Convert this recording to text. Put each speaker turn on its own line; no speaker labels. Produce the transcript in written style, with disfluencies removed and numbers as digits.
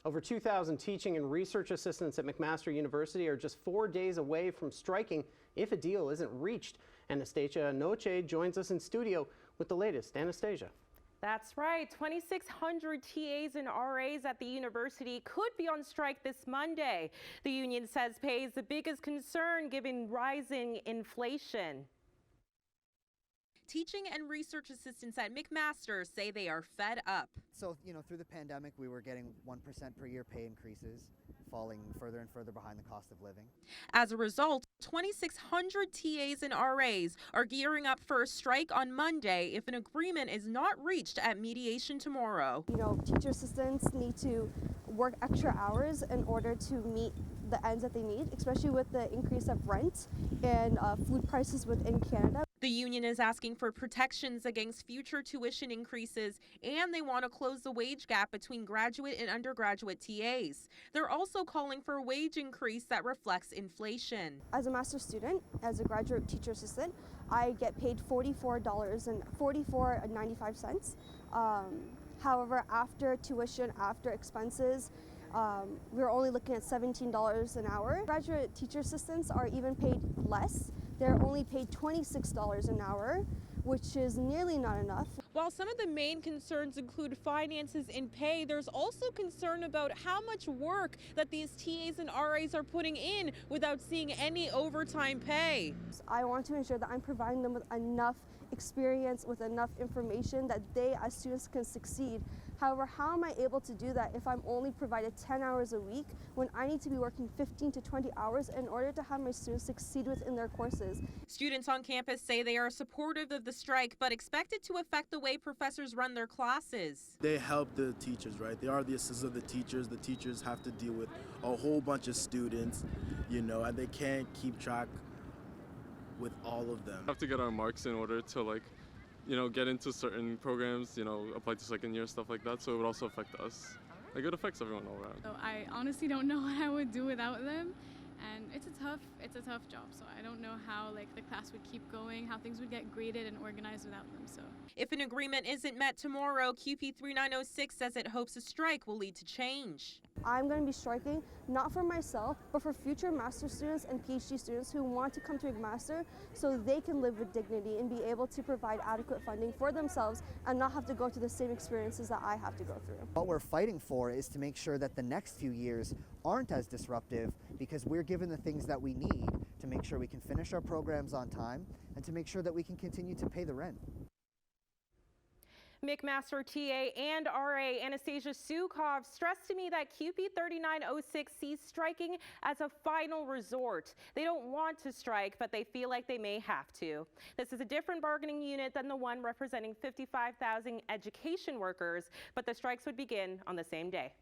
Over 2,000 teaching and research assistants at McMaster University are just 4 days away from striking if a deal isn't reached. Anastasia Noche joins us in studio with the latest. Anastasia.
That's right. 2,600 TAs and RAs at the university could be on strike this Monday. The union says pay is the biggest concern given rising inflation. Teaching and research assistants at McMaster say they are fed up.
So, through the pandemic, we were getting 1% per year pay increases, falling further and further behind the cost of living.
As a result, 2,600 TAs and RAs are gearing up for a strike on Monday if an agreement is not reached at mediation tomorrow.
Teacher assistants need to work extra hours in order to meet the ends that they need, especially with the increase of rent and food prices within Canada.
The union is asking for protections against future tuition increases, and they want to close the wage gap between graduate and undergraduate TAs. They're also calling for a wage increase that reflects inflation.
As a master's student, as a graduate teacher assistant, I get paid $44.95. However, after tuition, after expenses, we're only looking at $17 an hour. Graduate teacher assistants are even paid less. They're only paid $26 an hour, which is nearly not enough.
While some of the main concerns include finances and pay, there's also concern about how much work that these TAs and RAs are putting in without seeing any overtime pay.
I want to ensure that I'm providing them with enough experience, with enough information that they as students can succeed. However, how am I able to do that if I'm only provided 10 hours a week when I need to be working 15 to 20 hours in order to have my students succeed within their courses?
Students on campus say they are supportive of the strike, but expect it to affect the way professors run their classes.
They help the teachers, right? They are the assistants of the teachers. The teachers have to deal with a whole bunch of students, and they can't keep track with all of them.
We have to get our marks in order to get into certain programs, apply to second year, stuff like that, so it would also affect us. It affects everyone all around.
So I honestly don't know what I would do without them, and it's a tough job, so I don't know how the class would keep going, how things would get graded and organized without them. So
if an agreement isn't met tomorrow, CUPE 3906 says it hopes a strike will lead to change.
I'm going to be striking not for myself, but for future master's students and PhD students who want to come to McMaster so they can live with dignity and be able to provide adequate funding for themselves and not have to go through the same experiences that I have to go through.
What we're fighting for is to make sure that the next few years aren't as disruptive because we're given the things that we need to make sure we can finish our programs on time and to make sure that we can continue to pay the rent.
McMaster TA and RA Anastasia Sukov stressed to me that CUPE 3906 sees striking as a final resort. They don't want to strike, but they feel like they may have to. This is a different bargaining unit than the one representing 55,000 education workers, but the strikes would begin on the same day.